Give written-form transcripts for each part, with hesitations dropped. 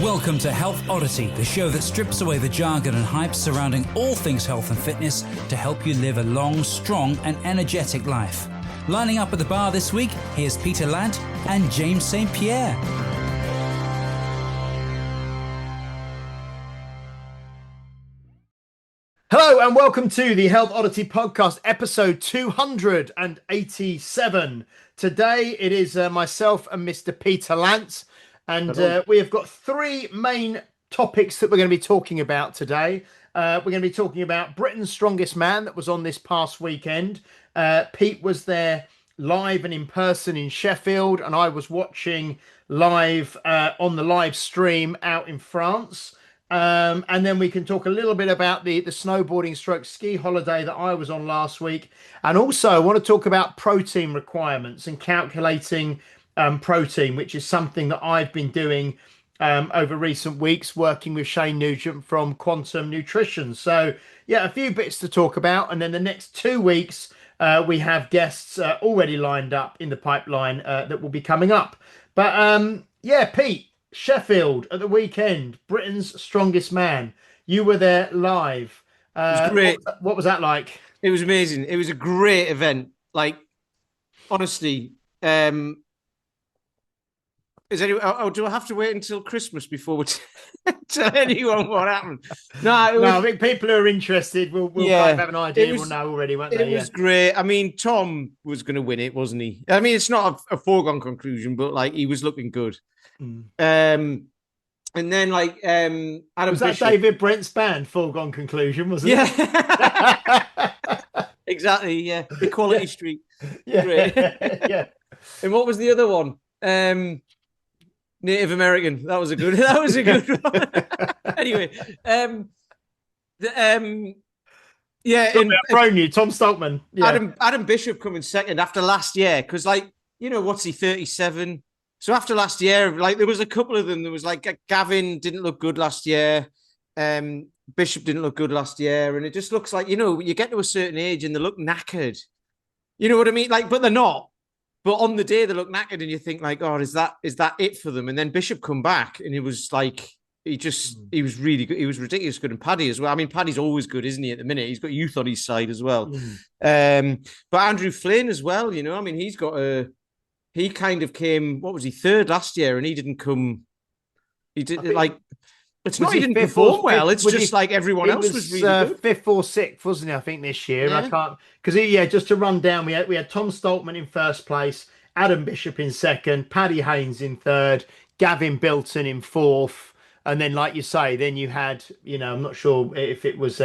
Welcome to Health Oddity, the show that strips away the jargon and hype surrounding all things health and fitness to help you live a long, strong and energetic life. Lining up at the bar this week, here's Peter Lant and James St. Pierre. Hello and welcome to the Health Oddity podcast, episode 287. Today it is myself and Mr. Peter Lant. And we have got three main topics that we're going to be talking about today. We're going to be talking about Britain's Strongest Man that was on this past weekend. Pete was there live and in person in Sheffield, and I was watching live on the live stream out in France. And then we can talk a little bit about the snowboarding stroke ski holiday that I was on last week. And also I want to talk about protein requirements and calculating protein, which is something that I've been doing over recent weeks, working with Shane Nugent from Quantum Nutrition. So yeah, a few bits to talk about. And then the next 2 weeks, we have guests already lined up in the pipeline that will be coming up. But yeah, Pete, Sheffield at the weekend, Britain's Strongest Man. You were there live. It was great. What was that like? It was amazing. It was a great event. Like, honestly, do I have to wait until Christmas before we tell anyone what happened? No, I think people who are interested will kind of have an idea. We'll know already, won't they? It was great. I mean, Tom was going to win it, wasn't he? I mean, it's not a foregone conclusion, but like he was looking good. And then like Adam was that Bishop. David Brent's band, Foregone Conclusion, wasn't it? Yeah. Exactly. Yeah. Equality Street. Yeah. Great. Yeah. And what was the other one? Native American. That was a good one. Anyway, thrown you, Tom Stoltman. Yeah. Adam Bishop coming second after last year, because like, you know, what's he, 37? So after last year, like there was a couple of them. There was like Gavin didn't look good last year. Bishop didn't look good last year. And it just looks like, you know, you get to a certain age and they look knackered. You know what I mean? Like, but they're not. But on the day they look knackered and you think like, oh, is that it for them? And then Bishop come back and it was like, he was really good. He was ridiculous good. And Paddy as well. I mean, Paddy's always good, isn't he, at the minute? He's got youth on his side as well. But Andrew Flynn as well, you know, I mean, he kind of came, what was he, third last year, and he didn't come, it's not he didn't perform well, it's just like everyone else was really good. Fifth or sixth, wasn't he, I think, this year? Yeah. I can't, because just to run down, we had Tom Stoltman in first place, Adam Bishop in second, Paddy Haynes in third, Gavin Bilton in fourth, and then, like you say, then you had, you know, I'm not sure if it was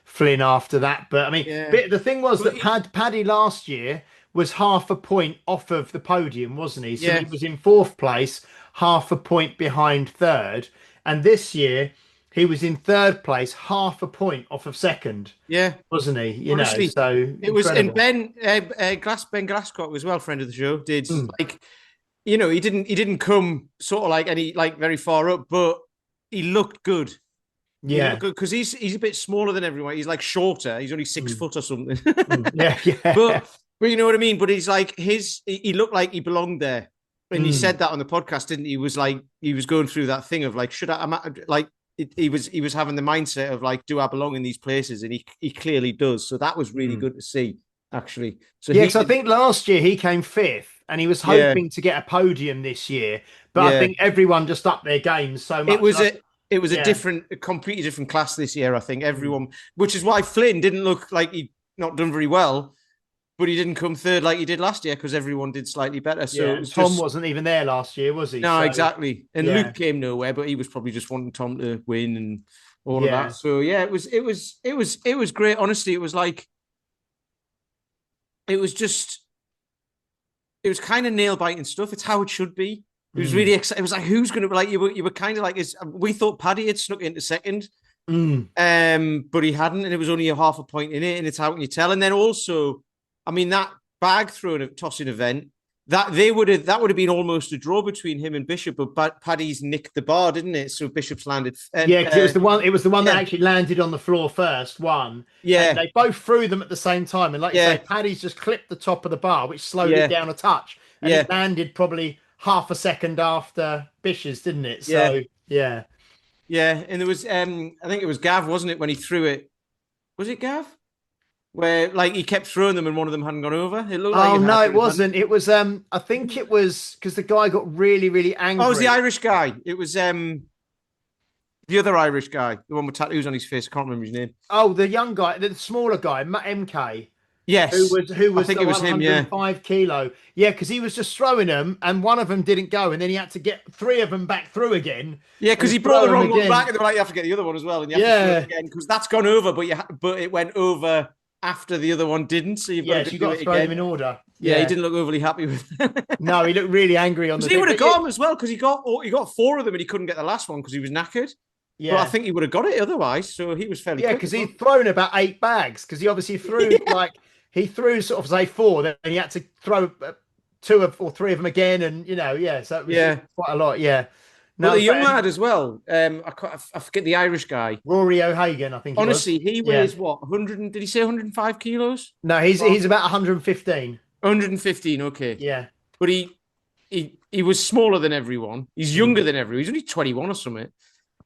Flynn after that, but I mean, the thing was that Paddy last year was half a point off of the podium, wasn't he? So he was in fourth place, half a point behind third. And this year, he was in third place, half a point off of second. Yeah. Wasn't he? You Honestly, know, so it was, and Ben Glasscock as well, friend of the show, did like, you know, he didn't come sort of like any, like very far up, but he looked good. Yeah. Because he's a bit smaller than everyone. He's like shorter. He's only 6 foot or something. Yeah. But you know what I mean? But he's like, he looked like he belonged there. And he said that on the podcast, didn't he? He was like, he was going through that thing of like, he was having the mindset of like, do I belong in these places? And he clearly does. So that was really good to see, actually. So because I think last year he came fifth and he was hoping to get a podium this year. But I think everyone just upped their games so much. It was a completely different class this year, I think. Everyone, which is why Flynn didn't look like he'd not done very well. But he didn't come third like he did last year because everyone did slightly better. So Tom wasn't even there last year, was he? No, exactly. And Luke came nowhere, but he was probably just wanting Tom to win and all of that. So yeah, it was great. Honestly, it was kind of nail biting stuff. It's how it should be. It was really exciting. It was like, who's going to be like, you were kind of like, we thought Paddy had snuck into second, but he hadn't, and it was only a half a point in it, and it's how can you tell? And then also, I mean, that bag tossing event, that would have been almost a draw between him and Bishop, but Paddy's nicked the bar, didn't it? So Bishop's landed. Because it was the one that actually landed on the floor first. And they both threw them at the same time, and like you say, Paddy's just clipped the top of the bar, which slowed it down a touch, and it landed probably half a second after Bishop's, didn't it? So Yeah. Yeah, and there was I think it was Gav, wasn't it, when he threw it? Was it Gav? Where like he kept throwing them and one of them hadn't gone over. It looked like Oh it had, no, but it it hadn't. wasn't. It was I think it was because the guy got really, really Oh, it was the angry. Irish guy. It was the other Irish guy, the one with tattoos on his face. I can't remember his name. Oh, the young guy, the smaller guy, MK, Yes, who I was think the it was him. Yeah, 105 kilo. Yeah, because he was just throwing them, and one of them didn't go, and then he had to get three of them back through again yeah, because and he brought throw the them wrong one again. back, and they were like, "You have to get the other one as well, and you have to throw it Yeah, again because that's gone over, but it went over after the other one didn't, so you've got yeah. to So you do got it to throw them again." in order. Yeah, he Yeah. didn't look overly happy with it. No, he looked really angry on the Because he thing. would have But yeah, got him as well, because he got four of them and he couldn't get the last one because he was knackered. But I yeah, think he would have got it otherwise. So he was fairly yeah. quick Because as well. he'd thrown about 8 bags. Because he obviously threw Yeah. like he threw sort of say four, then he had to throw or three of them again, and yeah. So it was Yeah. quite a lot. Yeah. But No, the but young lad as well, I forget the Irish guy. Rory O'Hagan, I think it was. Honestly, he Yeah. weighs what? 100? Did he say 105 kilos? No, he's about 115. 115. Okay, Yeah. but he was smaller than everyone. He's Mm. younger than everyone. He's only 21 or something.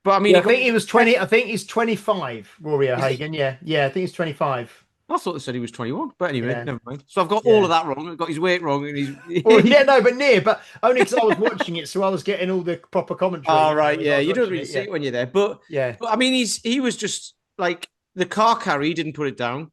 But I mean, Yeah, he I think he was got. 20. I think he's 25, Rory Is he? O'Hagan. Yeah. Yeah, I think he's 25. I thought they said he was 21, but anyway, Yeah. never mind. So I've got all Yeah. of that wrong. I've got his weight wrong, and Well, he's. yeah, no, but near, but only because I was watching it, so I was getting all the proper commentary, All right, as I yeah, was you don't watching really it. see Yeah. it when you're there, but Yeah. I mean, he was just like the car carry didn't put it down,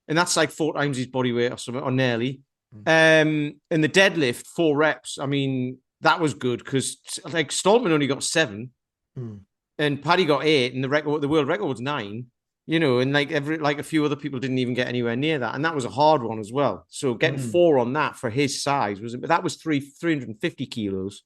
and that's like 4 times his body weight or something, or nearly. And the deadlift 4 reps. I mean, that was good because like Stoltman only got 7, Mm. and Paddy got 8, and the world record was 9. And like a few other people didn't even get anywhere near that, and that was a hard one as well. So getting Mm. 4 on that for his size that was 350 kilos.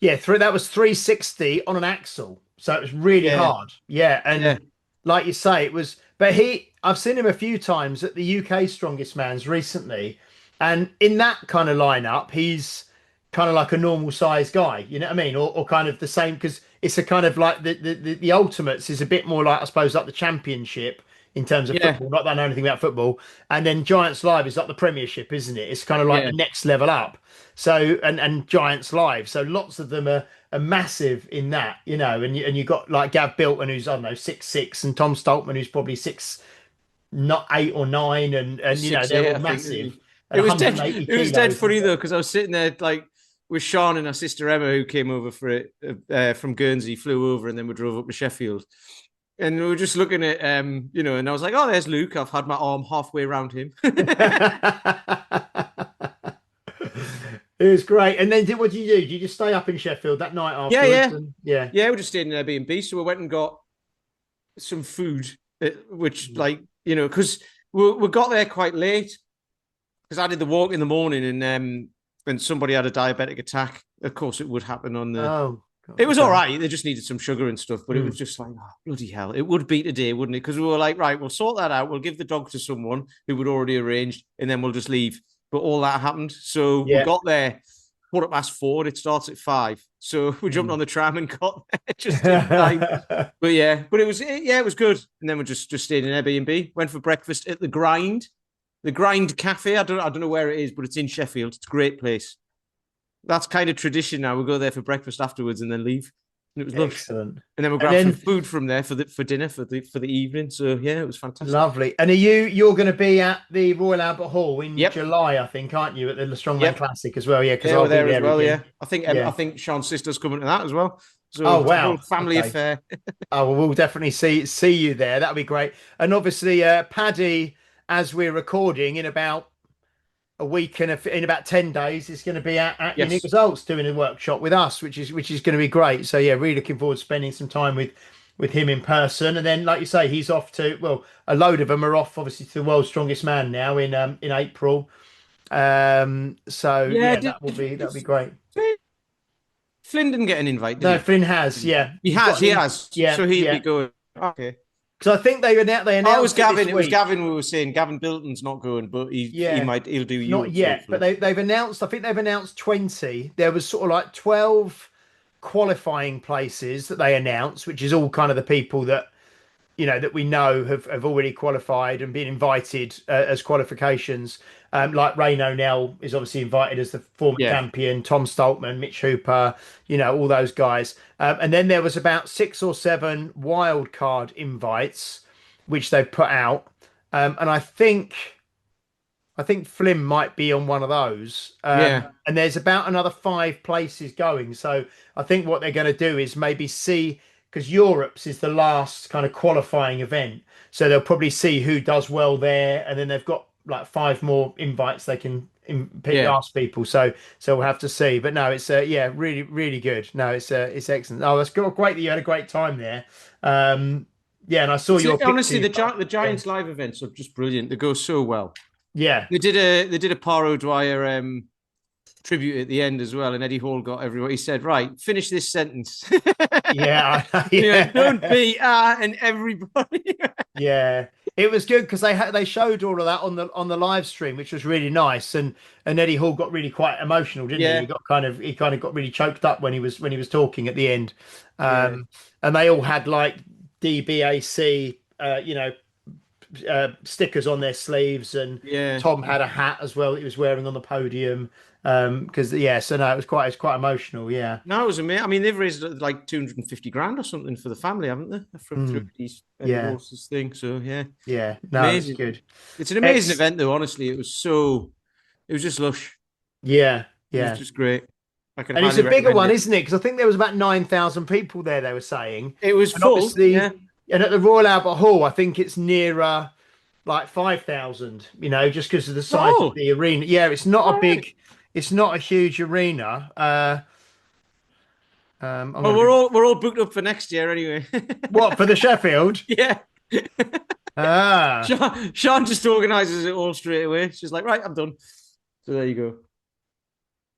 Yeah, that was 360 on an axle. So it was really Yeah, hard. Yeah. And yeah, like you say, it was, but I've seen him a few times at the UK Strongest Man's recently. And in that kind of lineup, he's kind of like a normal size guy, you know what I mean? Or kind of the same, because it's a kind of like the Ultimates is a bit more like, I suppose, like the Championship in terms of yeah, football. Not that I know anything about football. And then Giants Live is like the Premiership, isn't it? It's kind of like yeah. the next level up. So and Giants Live. So lots of them are massive in that, and you got like Gav Bilton, who's I don't know 6'6", and Tom Stoltman, who's probably 6'8" or 9", and Six they're eight, all I think. massive at It was dead. 180 It was dead kilos. funny though because I was sitting there like with Sean and our sister Emma who came over for it from Guernsey, flew over, and then we drove up to Sheffield, and we were just looking at and I was like, oh, there's Luke. I've had my arm halfway around him. It was great. And then what did you do? Did you just stay up in Sheffield that night Yeah, afterwards? yeah, Yeah. yeah. We just stayed in Airbnb, so we went and got some food, which because we got there quite late because I did the walk in the morning and somebody had a diabetic attack. Of course, it would happen on the. Oh, God, It was okay. all right. They just needed some sugar and stuff, but it was just like, oh, bloody hell. It would be today, wouldn't it? Because we were like, right, we'll sort that out. We'll give the dog to someone who would already arranged, and then we'll just leave. But all that happened. So we Yeah. got there 4:04. It starts at 5. So we jumped on the tram and got there just in time. But it was good. And then we just stayed in Airbnb, went for breakfast at the Grind Cafe. I don't know where it is, but it's in Sheffield. It's a great place. That's kind of tradition now. We go there for breakfast afterwards and then leave. And it was lovely. Excellent. And then we'll grab some food from there for dinner for the evening. So yeah, it was fantastic. Lovely. And you're going to be at the Royal Albert Hall in Yep. July, I think, aren't you? At the Strongman Yep. Classic as well. Yeah, because Yeah, I'll we're be there as there well. again. Yeah, I think Sean's sister's coming to that as well. So Oh, it's a wow. whole family Okay. affair. Oh, well, we'll definitely see you there. That'll be great. And obviously, Paddy, as we're recording in about a week and in about 10 days, is going to be at Yes. Unique Results doing a workshop with us, which is going to be great. So yeah, really looking forward to spending some time with him in person. And then, like you say, he's off to, well, a load of them are off obviously to the World's Strongest Man now in April. So yeah, that'll be great. Flynn didn't get an invite, did No, he? Flynn has, yeah. He has. Yeah, So he'd yeah. be going. Okay. Because I think they announced Oh, it was Gavin. this It was week. Gavin. We were saying Gavin Bilton's not going, but he'll do you. Not yet, but they've announced. I think they've announced 20. There was sort of like 12 qualifying places that they announced, which is all kind of the people that that we know have already qualified and been invited as qualifications. Like Rain O'Neill is obviously invited as the former Yeah. champion, Tom Stoltman, Mitch Hooper, all those guys. And then there was about 6 or 7 wild card invites, which they put out. And I think Flim might be on one of those. Yeah. And there's about another 5 places going. So I think what they're going to do is maybe see, because Europe's is the last kind of qualifying event. So they'll probably see who does well there. And then they've got like 5 more invites they can ask people. So we'll have to see. But no, it's really, really good. No, it's excellent. Oh, that's great that you had a great time there. Yeah, and I saw your honestly, picture. the Giants live events are just brilliant. They go so well. Yeah. They did a Par O'Dwyer tribute at the end as well, and Eddie Hall got everyone. He said, "Right, finish this sentence." Yeah, don't be and everybody. Yeah, it was good because they showed all of that on the live stream, which was really nice. And Eddie Hall got really quite emotional, didn't he? He kind of got really choked up when he was talking at the end. And they all had like DBAC, stickers on their sleeves, and Tom had a hat as well that he was wearing on the podium. Because so no, it was quite emotional. Yeah, no, it was amazing. I mean, they've raised like 250 grand or something for the family, haven't they? From through these horses thing. So yeah, no, amazing. It's good. It's an amazing event, though. Honestly, it was just lush. Yeah, it was just great. And it's a bigger one, isn't it? Because I think there was about 9,000 people there. They were saying it was full. And at the Royal Albert Hall, I think it's nearer like 5,000. Just because of the size of the arena. Yeah, it's not a big. It's not a huge arena. We're all booked up for next year anyway. What, for the Sheffield? Yeah. Sean just organises it all straight away. She's like, right, I'm done. So there you go.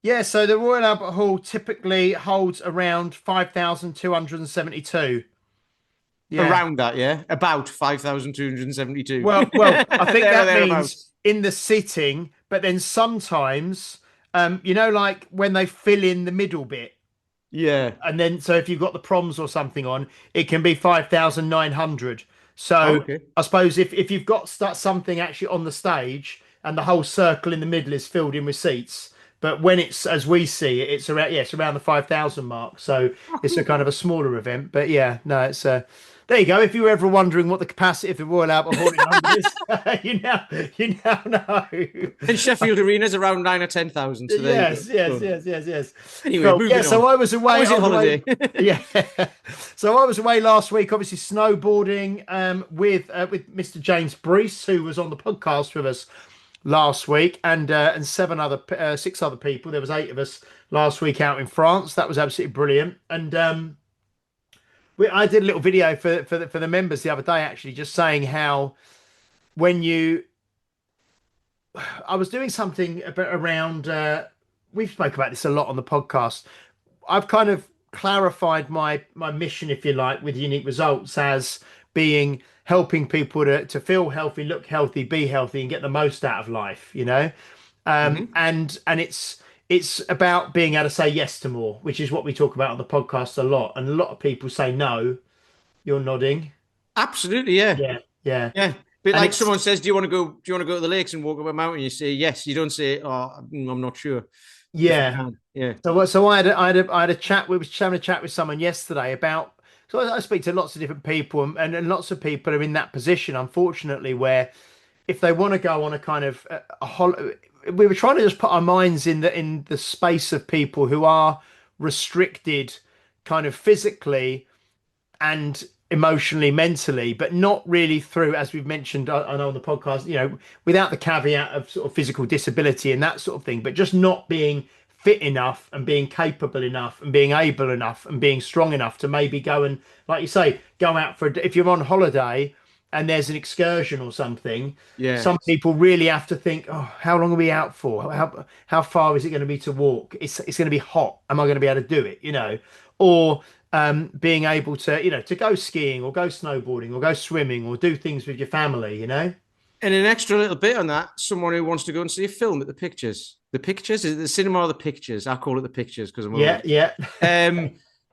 Yeah, so the Royal Albert Hall typically holds around 5,272. Yeah. Around that, yeah? About 5,272. Well, I think that means in the sitting, but then sometimes... like when they fill in the middle bit. Yeah. And then, so if you've got the proms or something on, it can be 5,900. So I suppose if you've got something actually on the stage and the whole circle in the middle is filled in with seats, but when it's, as we see it, it's around the 5,000 mark. So it's a kind of a smaller event, but it's there you go. If you were ever wondering what the capacity of the Royal Albert Hall in London is, you now know. And Sheffield Arena is around 9,000 or 10,000. So yes. Anyway, moving on. So I was away. Holiday? So I was away last week, obviously snowboarding with Mr. James Brees, who was on the podcast with us last week, and 6 other people. There was 8 of us last week out in France. That was absolutely brilliant. And I did a little video for the members the other day, actually, just saying how I was doing something around. We've spoke about this a lot on the podcast. I've kind of clarified my mission, if you like, with Unique Results as being helping people to feel healthy, look healthy, be healthy, and get the most out of life. And it's about being able to say yes to more, which is what we talk about on the podcast a lot. And a lot of people say no. You're nodding. Absolutely, yeah. Yeah. But like someone says, do you want to go to the lakes and walk up a mountain? You say yes. You don't say, oh, I'm not sure. Yeah. So I had a chat. We were having a chat with someone yesterday about. So I speak to lots of different people, and lots of people are in that position, unfortunately, where if they want to go on a kind of we were trying to just put our minds in the space of people who are restricted kind of physically and emotionally, mentally, but not really through, as we've mentioned, I know on the podcast, without the caveat of sort of physical disability and that sort of thing, but just not being fit enough and being capable enough and being able enough and being strong enough to maybe go and, like you say, go out if you're on holiday and there's an excursion or something, some people really have to think, oh, how long are we out for? How far is it going to be to walk? It's going to be hot. Am I going to be able to do it? Or being able to go skiing or go snowboarding or go swimming or do things with your family, And an extra little bit on that, someone who wants to go and see a film at the Pictures. The Pictures? Is it the cinema or the Pictures? I call it the Pictures because I'm Yeah.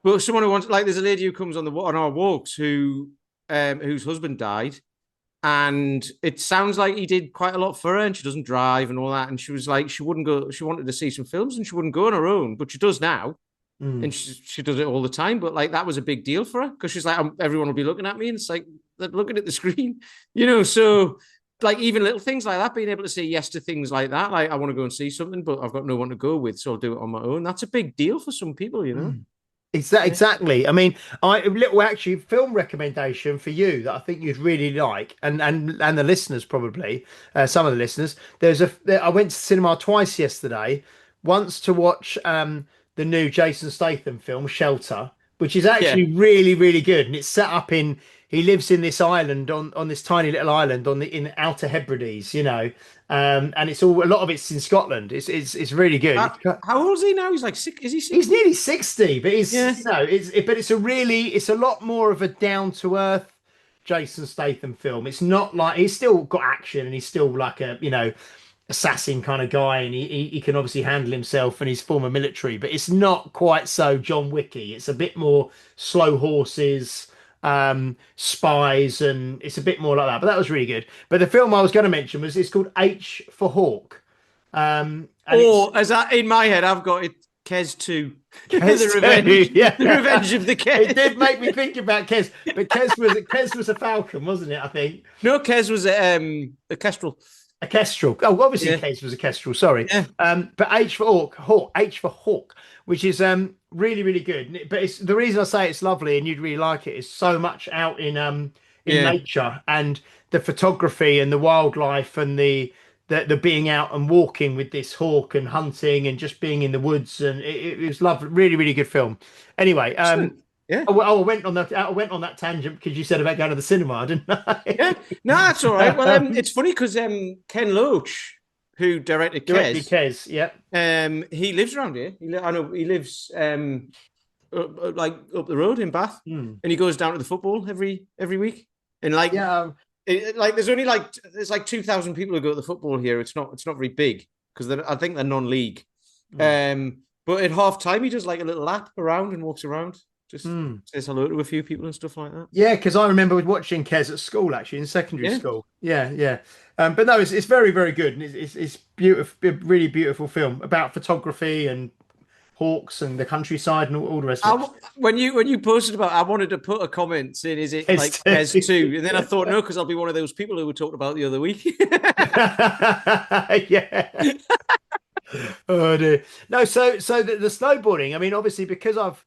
But someone who wants, like, there's a lady who comes on our walks who whose husband died. And it sounds like he did quite a lot for her, and she doesn't drive and all that. And she was like, she wouldn't go. She wanted to see some films, and she wouldn't go on her own, but she does now, and she does it all the time. But like that was a big deal for her because she's like, everyone will be looking at me, and it's like they're looking at the screen, So like even little things like that, being able to say yes to things like that, like I want to go and see something, but I've got no one to go with, so I'll do it on my own. That's a big deal for some people. Exactly. I mean, a little actually film recommendation for you that I think you'd really like, and the listeners probably, some of the listeners. I went to cinema twice yesterday. Once to watch the new Jason Statham film Shelter, which is actually really really good, and it's set up in. He lives in this island on this tiny little island in the Outer Hebrides, and it's a lot of it's in Scotland. It's really good. How old is he now? He's like six. Is he 60? He's nearly 60, but it's a lot more of a down to earth Jason Statham film. It's not like he's still got action and he's still like a assassin kind of guy, and he can obviously handle himself and he's former military, but it's not quite so John Wicky. It's a bit more slow horses, spies, and it's a bit more like that. But that was really good. But the film I was going to mention it's called H for Hawk. As that in my head, I've got it. Kes 2. Kes the revenge, yeah. The revenge of the Kes. It did make me think about Kes, but Kes was a falcon, wasn't it? I think. No, Kes was a kestrel. A kestrel. Oh, obviously, Kes was a kestrel. Sorry. Yeah. But H for Hawk, which is really really good. But it's the reason I say it's lovely and you'd really like it is so much out in nature, and the photography and the wildlife and the being out and walking with this hawk and hunting and just being in the woods, and it was lovely, really really good film. Anyway, I went on that tangent because you said about going to the cinema, didn't I? Yeah, no, that's all right. Well, it's funny because Ken Loach, who directed Kes, he lives around here. I know he lives like up the road in Bath, and he goes down to the football every week. And there's only there's 2,000 people who go to the football here. It's not very big because I think they're non-league. But at half time, he does like a little lap around and walks around. Just says hello to a few people and stuff like that. Yeah, because I remember watching Kes at school, actually, in secondary school. Yeah. But no, it's very, very good. And it's beautiful, really beautiful film about photography and hawks and the countryside and all the rest of it. When you posted about it, I wanted to put a comment saying, is it like Kes 2? And then I thought, no, because I'll be one of those people who we talked about the other week. Yeah. Oh, dear. No, so the snowboarding, I mean, obviously, because I've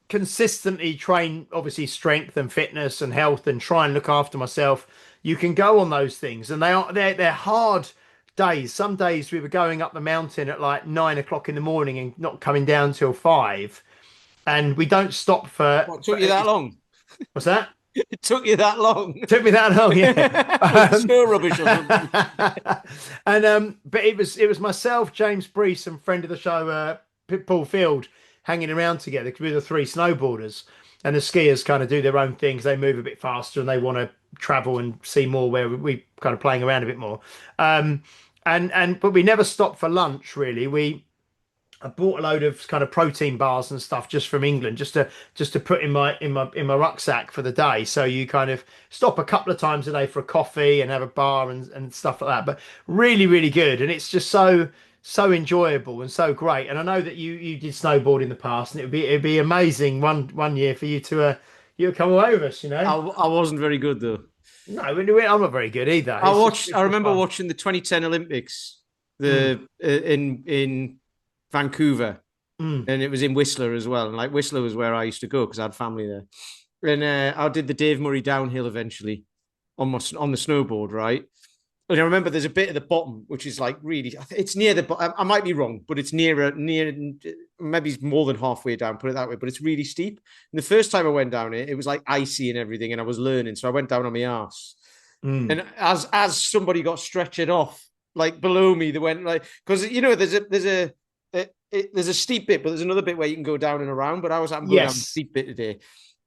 consistently train obviously strength and fitness and health and try and look after myself, you can go on those things, and they're hard days. Some days we were going up the mountain at like 9 o'clock in the morning and not coming down till 5, and we don't stop for what took you that long? What's that? It took you that long? It took me that long, yeah. Snow rubbish or something. And but it was myself, James Brees, and friend of the show Paul Field, hanging around together because we're the 3 snowboarders, and the skiers kind of do their own things. They move a bit faster and they want to travel and see more, where we kind of playing around a bit more. But we never stopped for lunch really. I bought a load of kind of protein bars and stuff just from England, just to put in my rucksack for the day. So you kind of stop a couple of times a day for a coffee and have a bar and stuff like that. But really, really good, and it's just so enjoyable and so great. And I know that you did snowboard in the past, and it'd be amazing one year for you to come away with us. I wasn't very good though. No, I'm not very good either. I remember watching the 2010 Olympics, in Vancouver, and it was in Whistler as well. And like Whistler was where I used to go because I had family there. And I did the Dave Murray downhill eventually on the snowboard, right? And I remember there's a bit at the bottom which is like really, it's near the bottom. I might be wrong, but it's near maybe more than halfway down, put it that way. But it's really steep. And the first time I went down it was like icy and everything, and I was learning, so I went down on my arse. And as somebody got stretchered off like below me, they went like, because there's a steep bit, but there's another bit where you can go down and around. But I'm going down the steep bit today,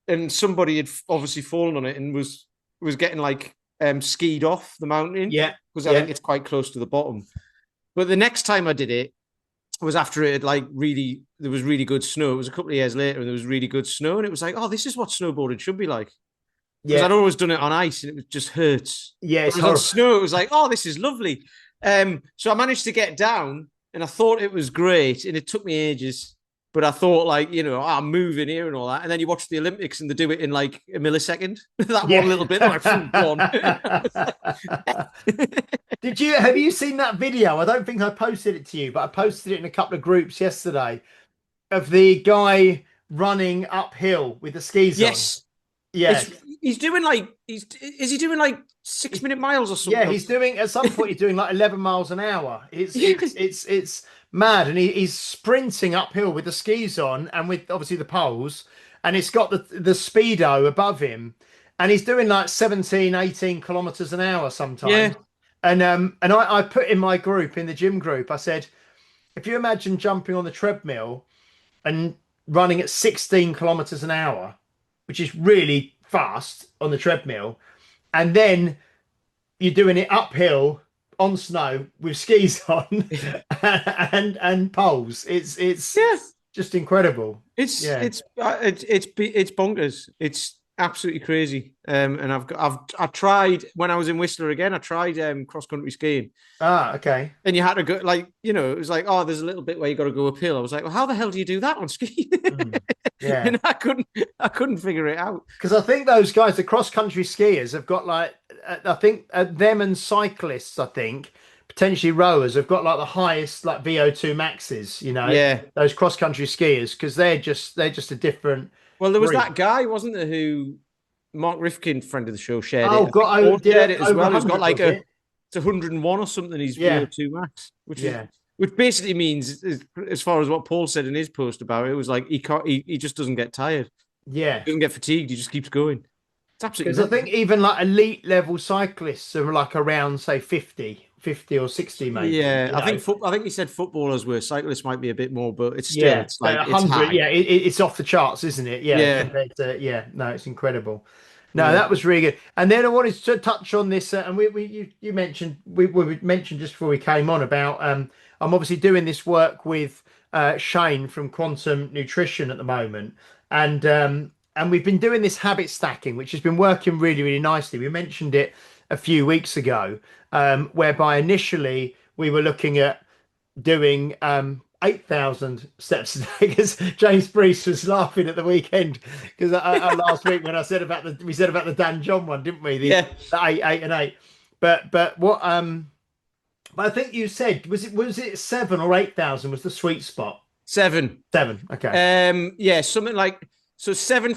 and somebody had obviously fallen on it and was getting like skied off the mountain. Yeah, because I think it's quite close to the bottom. But the next time I did it was after it had there was really good snow. It was a couple of years later, and there was really good snow, and it was like, oh, this is what snowboarding should be like. because I'd always done it on ice and it was just hurts. Yeah, it's Whereas on snow, it was like, oh, this is lovely. So I managed to get down and I thought it was great and it took me ages. But I thought, like, I'm moving here and all that. And then you watch the Olympics and they do it in like a millisecond. That one little bit, like, gone. Have you seen that video? I don't think I posted it to you, but I posted it in a couple of groups yesterday of the guy running uphill with the skis on. Yes. He's doing like, is he doing like 6-minute miles or something? Yeah, he's doing, at some point, he's doing like 11 miles an hour. It's mad. And he's sprinting uphill with the skis on and with obviously the poles. And it's got the speedo above him. And he's doing like 17, 18 kilometers an hour sometimes. Yeah. And I put in my group, in the gym group, I said, if you imagine jumping on the treadmill and running at 16 kilometers an hour, which is really fast on the treadmill, and then you're doing it uphill on snow with skis on and poles. It's just incredible. It's bonkers. It's absolutely crazy. And I've tried, when I was in Whistler again, I tried cross country skiing. Okay. And you had to go, like, it was like, oh, there's a little bit where you got to go uphill. I was like, well, how the hell do you do that on ski? Yeah. And I couldn't figure it out. Because I think those guys, the cross country skiers, have got like, I think them and cyclists, I think potentially rowers, have got like the highest like VO2 maxes. Yeah. Those cross country skiers, because they're just a different. Well, there was that guy, wasn't there, who Mark Rifkin, friend of the show, shared it. Oh, shared it as well. He's got like it's 101 or something. He's VO2 max, which basically means, as far as what Paul said in his post about it, was like he just doesn't get tired. Yeah, he doesn't get fatigued. He just keeps going. It's absolutely. Because I think even like elite level cyclists are like around, say, 50 or 60, maybe. Yeah, I think he said footballers were. Cyclists might be a bit more, but it's still it's like 100. It's high. Yeah, it's off the charts, isn't it? Yeah. No, it's incredible. No, that was really good. And then I wanted to touch on this, and you mentioned we mentioned just before we came on about I'm obviously doing this work with Shane from Quantum Nutrition at the moment, and we've been doing this habit stacking, which has been working really, really nicely. We mentioned it a few weeks ago, whereby initially we were looking at doing 8,000 steps a day, because James Brees was laughing at the weekend because last week when I said about the Dan John one, didn't we? The 8 and 8. But what but I think you said was it 7 or 8,000 was the sweet spot? 7. Okay. Something like, so 7.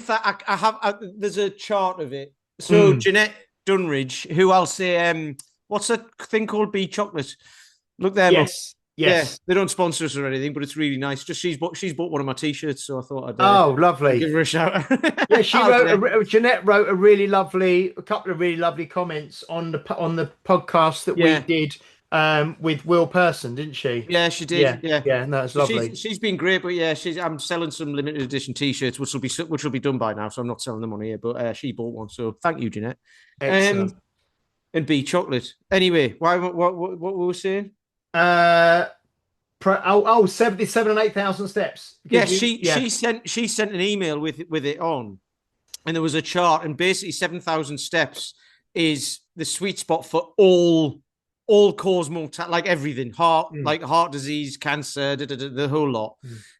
There's a chart of it. So Jeanette Dunridge, who I'll say, what's that thing called? Bee Chocolate. Look there. Yes. Yeah, they don't sponsor us or anything, but it's really nice. Just she's bought one of my t-shirts, so I thought I'd lovely. Give her a shout. Yeah, Jeanette wrote a couple of really lovely comments on the podcast that we did with Will Person, didn't she? Yeah, she did. Yeah. No, it's lovely. She's been great, but I'm selling some limited edition t-shirts, which will be done by now, so I'm not selling them on here. But she bought one, so thank you, Jeanette. Excellent. And Bee Chocolate. Anyway, what were we saying? 77 and 8,000 steps. She sent an email with it on, and there was a chart, and basically 7,000 steps is the sweet spot for all cause mortality, like everything, heart disease, cancer, the whole lot.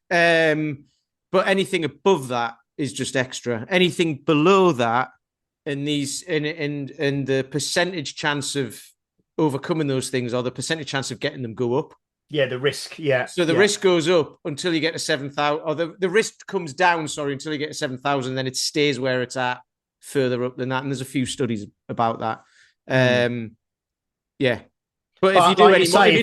But anything above that is just extra. Anything below that, and the percentage chance of overcoming those things, or the percentage chance of getting them, go up. Yeah, the risk. Yeah. So the risk goes up until you get to 7,000, or the risk comes down, until you get to 7,000, then it stays where it's at further up than that. And there's a few studies about that. Yeah. But if you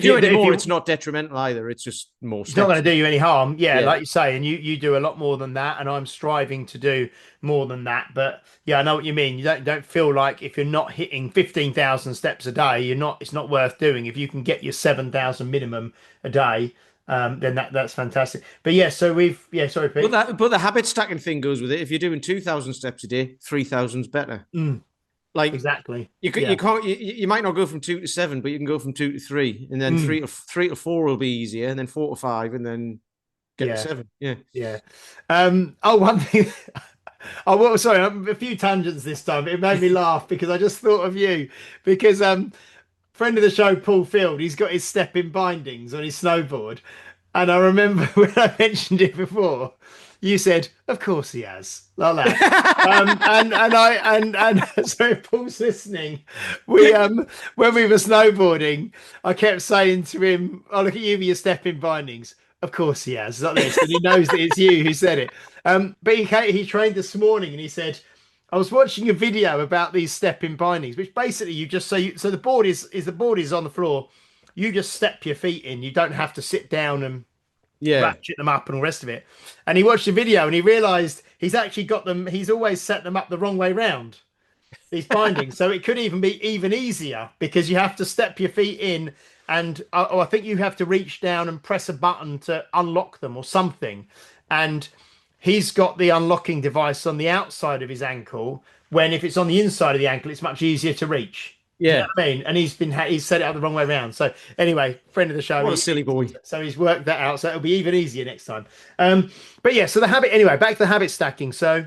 do any more, it's not detrimental either. It's just more steps. It's not going to do you any harm. Yeah, like you say, and you do a lot more than that, and I'm striving to do more than that. But yeah, I know what you mean. You don't feel like if you're not hitting 15,000 steps a day, it's not worth doing. If you can get your 7,000 minimum a day, then that's fantastic. But yeah, so sorry, Pete. But the habit stacking thing goes with it. If you're doing 2,000 steps a day, 3,000's better. Like exactly, you might not go from 2 to 7, but you can go from 2 to 3, and then 3 to 4 will be easier, and then 4 to 5, and then get to 7. Yeah. One thing Oh, well, sorry, a few tangents this time. It made me laugh because I just thought of you because friend of the show, Paul Field, he's got his stepping bindings on his snowboard. And I remember when I mentioned it before, you said, "Of course he has," like that. And so if Paul's listening, we when we were snowboarding, I kept saying to him, "Oh, look at you with your stepping bindings." Of course he has, like this, and he knows that it's you who said it. But he trained this morning, and he said, I was watching a video about these stepping bindings, which basically you just so the board is on the floor. You just step your feet in. You don't have to sit down and Yeah. ratchet them up and all the rest of it. And he watched the video and he realized he's actually got them. He's always set them up the wrong way round, these bindings. So it could even be even easier because you have to step your feet in and I think you have to reach down and press a button to unlock them or something. And he's got the unlocking device on the outside of his ankle when if it's on the inside of the ankle, it's much easier to reach. Yeah. You know what I mean? And he's set it up the wrong way around. So anyway, friend of the show. What a silly boy. So he's worked that out. So it'll be even easier next time. But yeah, so the habit, anyway, back to the habit stacking. So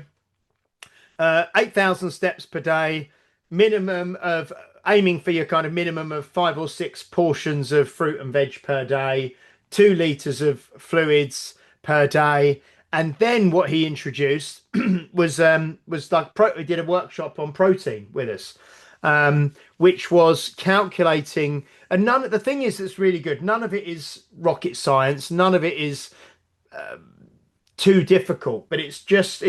8,000 steps per day, minimum of aiming for your kind of minimum of 5 or 6 portions of fruit and veg per day, 2 liters of fluids per day. And then what he introduced was like he did a workshop on protein with us, which was calculating. And the thing is that's really good. None of it is rocket science. None of it is too difficult, but it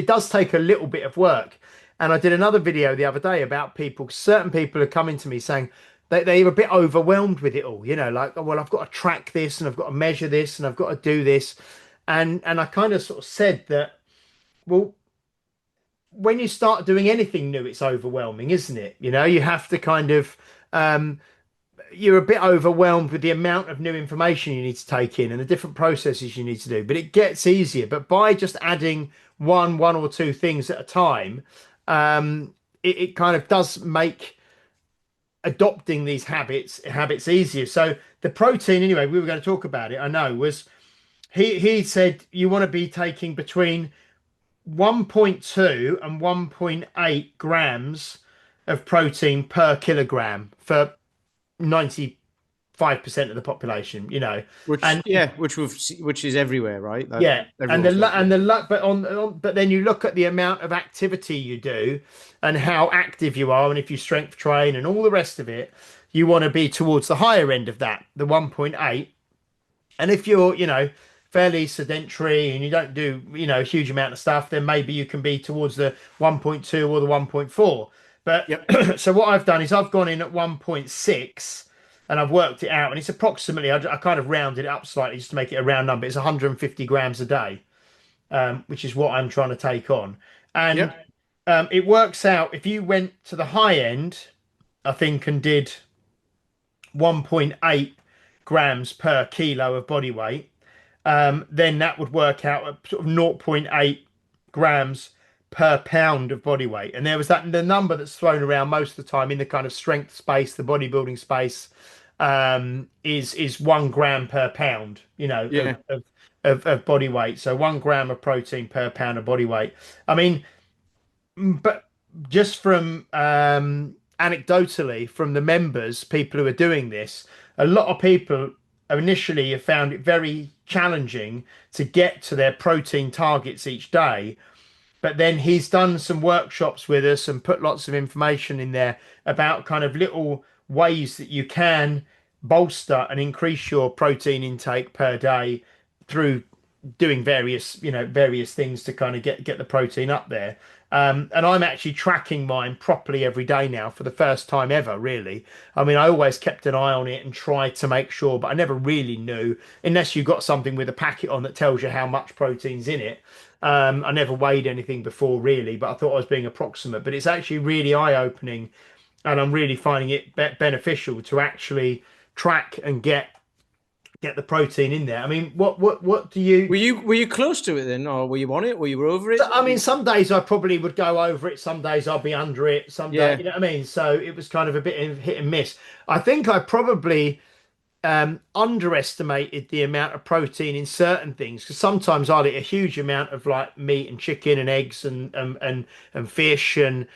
does take a little bit of work. And I did another video the other day about certain people are coming to me saying they're a bit overwhelmed with it all, like, oh, well, I've got to track this and I've got to measure this and I've got to do this. And I kind of sort of said that, well, when you start doing anything new, it's overwhelming, isn't it? You have to kind of, you're a bit overwhelmed with the amount of new information you need to take in and the different processes you need to do, but it gets easier. But by just adding one or two things at a time, it kind of does make adopting these habits easier. So the protein, anyway, we were going to talk about it, I know, was he said you want to be taking between 1.2 and 1.8 grams of protein per kilogram for 95% of the population, which is everywhere, right? But then you look at the amount of activity you do and how active you are, and if you strength train and all the rest of it, you want to be towards the higher end of that, the 1.8. And if you're, fairly sedentary and you don't do, a huge amount of stuff, then maybe you can be towards the 1.2 or the 1.4. But so what I've done is I've gone in at 1.6 and I've worked it out, and it's approximately, I kind of rounded it up slightly just to make it a round number. It's 150 grams a day, which is what I'm trying to take on. And it works out, if you went to the high end, I think, and did 1.8 grams per kilo of body weight, then that would work out at sort of 0.8 grams per pound of body weight. And there was the number that's thrown around most of the time in the kind of strength space, the bodybuilding space, is 1 gram per pound, of body weight. So 1 gram of protein per pound of body weight. I mean, but just from anecdotally from the members, people who are doing this, a lot of people initially have found it very challenging to get to their protein targets each day. But then he's done some workshops with us and put lots of information in there about kind of little ways that you can bolster and increase your protein intake per day through doing various things to kind of get the protein up there. And I'm actually tracking mine properly every day now for the first time ever, really. I mean, I always kept an eye on it and tried to make sure, but I never really knew, unless you got something with a packet on that tells you how much protein's in it. I never weighed anything before, really, but I thought I was being approximate. But it's actually really eye-opening, and I'm really finding it beneficial to actually track and get the protein in there. I mean, what do you... Were you close to it then, or were you on it, or you were over it? I mean, some days I probably would go over it, some days I'll be under it, some days, you know what I mean? So it was kind of a bit of hit and miss. I think I probably underestimated the amount of protein in certain things because sometimes I'll eat a huge amount of like meat and chicken and eggs and fish and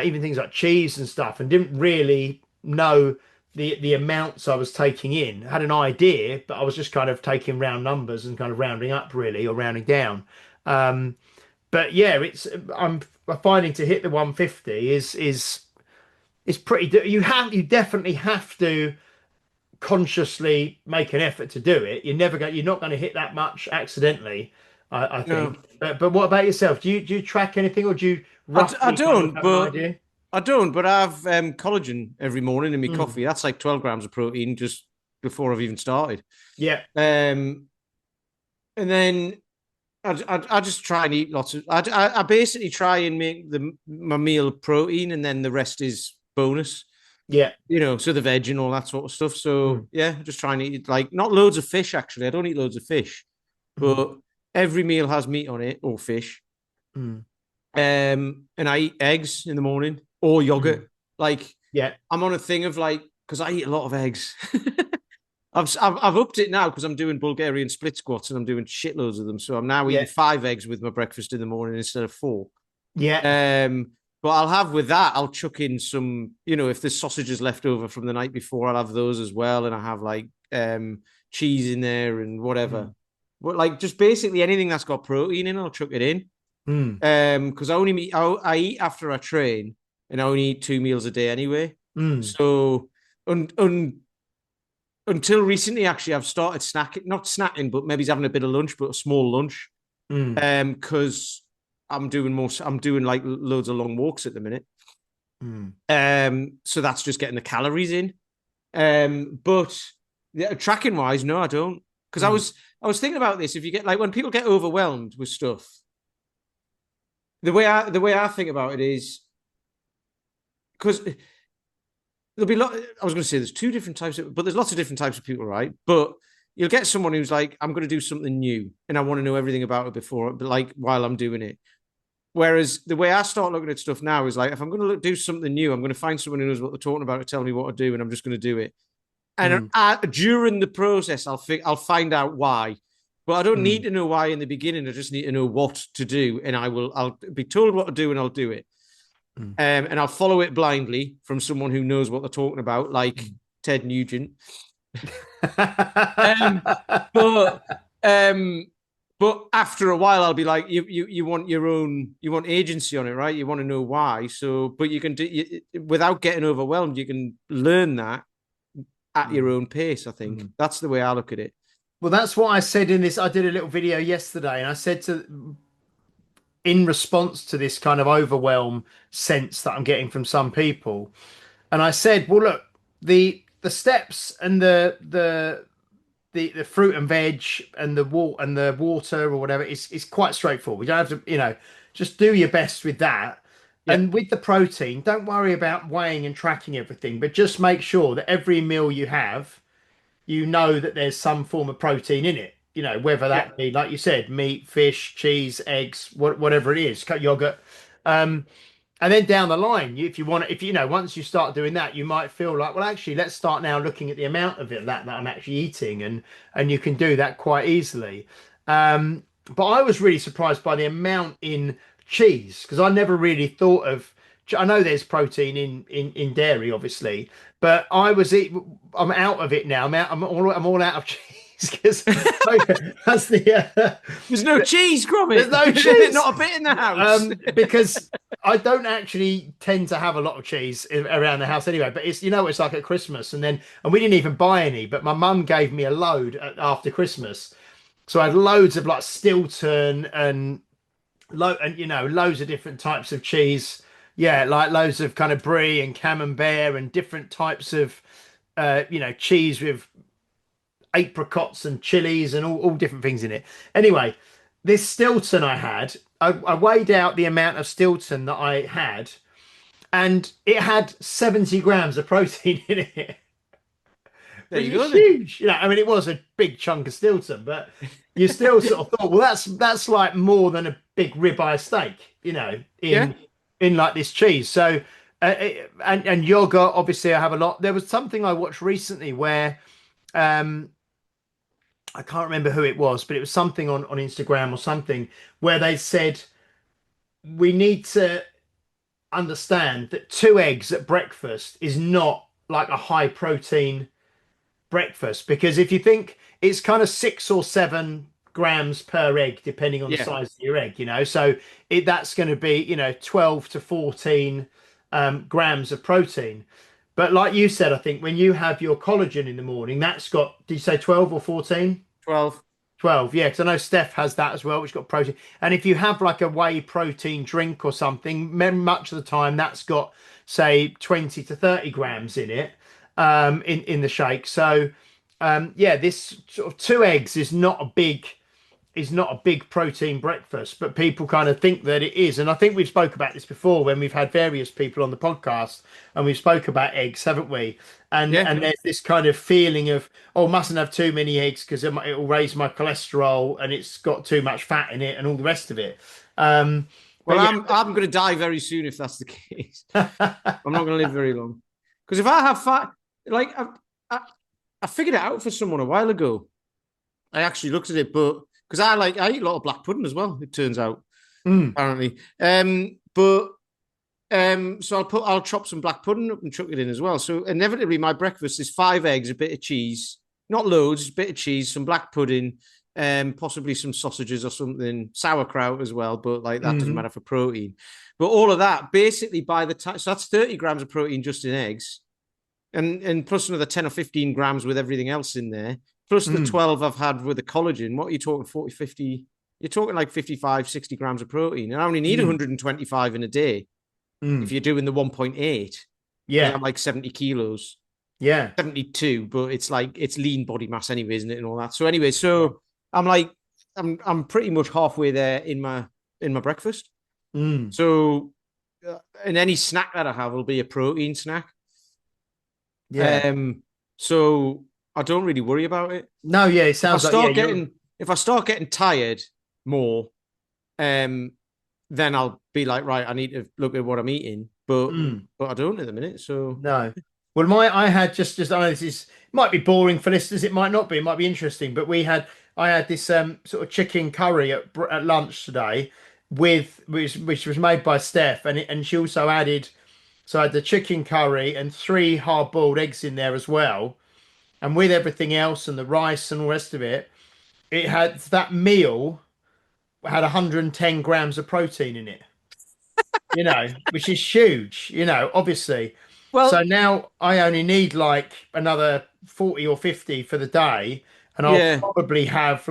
even things like cheese and stuff, and didn't really know the amounts I was taking in. I had an idea, but I was just kind of taking round numbers and kind of rounding up really, or rounding down. Um, but yeah, I'm finding to hit the 150 is pretty. You definitely have to consciously make an effort to do it. You're not going to hit that much accidentally, I No, think. But what about yourself? Do you track anything, or do you I roughly kind of don't, have an but idea? I don't. But I have collagen every morning in my Mm. coffee. That's like 12 grams of protein just before I've even started. Yeah. Um, and then I just try and eat lots of. I basically try and make my meal protein, and then the rest is bonus. Yeah. So the veg and all that sort of stuff. So Mm. yeah, just trying to eat like not loads of fish. Actually, I don't eat loads of fish, Mm. but every meal has meat on it or fish. Mm. And I eat eggs in the morning or Mm. yogurt. Like Yeah. I'm on a thing of like because I eat a lot of eggs. I've upped it now because I'm doing Bulgarian split squats and I'm doing shitloads of them. So I'm now eating Yeah. 5 eggs with my breakfast in the morning instead of 4. Yeah. But I'll have with that, I'll chuck in some, if there's sausages left over from the night before, I'll have those as well. And I have like cheese in there and whatever. Mm. But like just basically anything that's got protein in, I'll chuck it in. Mm. Because I eat after I train and I only eat 2 meals a day anyway. Mm. So until recently, actually, I've started snacking, not snacking, but maybe having a bit of lunch, but a small lunch. Mm. Because I'm doing like loads of long walks at the minute. Mm. So that's just getting the calories in. But yeah, tracking wise, no, I don't. Because Mm. I was thinking about this. If you get like when people get overwhelmed with stuff, the way I think about it is because there'll be I was going to say there's two different types of, but there's lots of different types of people, right? But you'll get someone who's like, I'm going to do something new and I want to know everything about it before, but like while I'm doing it. Whereas the way I start looking at stuff now is like, if I'm going to do something new, I'm going to find someone who knows what they're talking about to tell me what to do, and I'm just going to do it. And Mm. during the process, I'll find out why. But I don't need Mm. to know why in the beginning. I just need to know what to do, and I'll be told what to do, and I'll do it. Mm. And I'll follow it blindly from someone who knows what they're talking about, like Mm. Ted Nugent. Um, but um, but after a while, I'll be like, you want your own, you want agency on it, right? You want to know why. So, but you can without getting overwhelmed. You can learn that at your Mm. own pace. I think Mm. that's the way I look at it. Well, that's what I said in this. I did a little video yesterday, and I said in response to this kind of overwhelm sense that I'm getting from some people, and I said, well, look, the steps and the fruit and veg and the water or whatever is quite straightforward. You don't have to, just do your best with that. Yeah, And with the protein, don't worry about weighing and tracking everything, but just make sure that every meal you have, you know that there's some form of protein in it. Whether yeah, that be, like you said, meat, fish, cheese, eggs, whatever it is, cut yogurt. Um, and then down the line, if you want, if once you start doing that, you might feel like, well, actually, let's start now looking at the amount of it that I'm actually eating, and you can do that quite easily. But I was really surprised by the amount in cheese because I never really thought of. I know there's protein in dairy, obviously, but I'm out of it now. I'm all out of cheese because that's there's no cheese, there's Gromit. no cheese. Not a bit in the house. Because I don't actually tend to have a lot of cheese around the house anyway. But it's like at Christmas, and we didn't even buy any. But my mum gave me a load after Christmas, so I had loads of like Stilton and loads of different types of cheese. Yeah, like loads of kind of brie and camembert and different types of cheese with apricots and chilies and all different things in it. Anyway, this Stilton I weighed out the amount of Stilton that I had, and it had 70 grams of protein in it, There which you is go then. huge. I mean, it was a big chunk of Stilton, but you still sort of thought, well, that's like more than a big ribeye steak, Yeah. in like this cheese. So, and yogurt, obviously, I have a lot. There was something I watched recently where I can't remember who it was, but it was something on Instagram or something where they said we need to understand that 2 eggs at breakfast is not like a high protein breakfast, because if you think it's kind of 6 or 7 grams per egg depending on the Yeah. size of your egg, so that's going to be 12 to 14 grams of protein. But like you said, I think when you have your collagen in the morning, that's got, did you say 12 or 14? 12. 12, yeah, because I know Steph has that as well, which got protein. And if you have like a whey protein drink or something, much of the time that's got, say, 20 to 30 grams in it, in the shake. So, yeah, this sort of 2 eggs is not a big protein breakfast, but people kind of think that it is. And I think we've spoke about this before when we've had various people on the podcast, and we've spoke about eggs, haven't we? And Yeah. and there's this kind of feeling of, oh, mustn't have too many eggs because it'll raise my cholesterol and it's got too much fat in it and all the rest of it. But Well, yeah. I'm going to die very soon if that's the case. I'm not going to live very long. Because if I have fat, like I figured it out for someone a while ago. I actually looked at it, but because I eat a lot of black pudding as well, it turns out, apparently. So I'll chop some black pudding up and chuck it in as well. So inevitably my breakfast is 5 eggs, a bit of cheese, not loads, a bit of cheese, some black pudding, possibly some sausages or something, sauerkraut as well, but like that doesn't matter for protein. But all of that, basically by the time, so that's 30 grams of protein just in eggs, and plus another 10 or 15 grams with everything else in there, plus the 12 I've had with the collagen. What are you talking, 40, 50? You're talking like 55, 60 grams of protein. And I only need 125 in a day if you're doing the 1.8. Yeah. I'm like 70 kilos. Yeah. 72, but it's like, it's lean body mass anyway, isn't it? And all that. So anyway, so I'm like, I'm pretty much halfway there in my breakfast. So, and any snack that I have will be a protein snack. Yeah. So I don't really worry about it. No, yeah, it sounds If I start getting tired more, then I'll be like, right, I need to look at what I'm eating. But I don't at the minute. So no. Well, I had just I know this might be boring for listeners. It might not be. It might be interesting. But I had this sort of chicken curry at lunch today, which was made by Steph, and she also added. So I had the chicken curry and 3 hard-boiled eggs in there as well. And with everything else and the rice and all the rest of it, that meal had 110 grams of protein in it, which is huge, obviously. well, So now I only need like another 40 or 50 for the day. And I'll probably have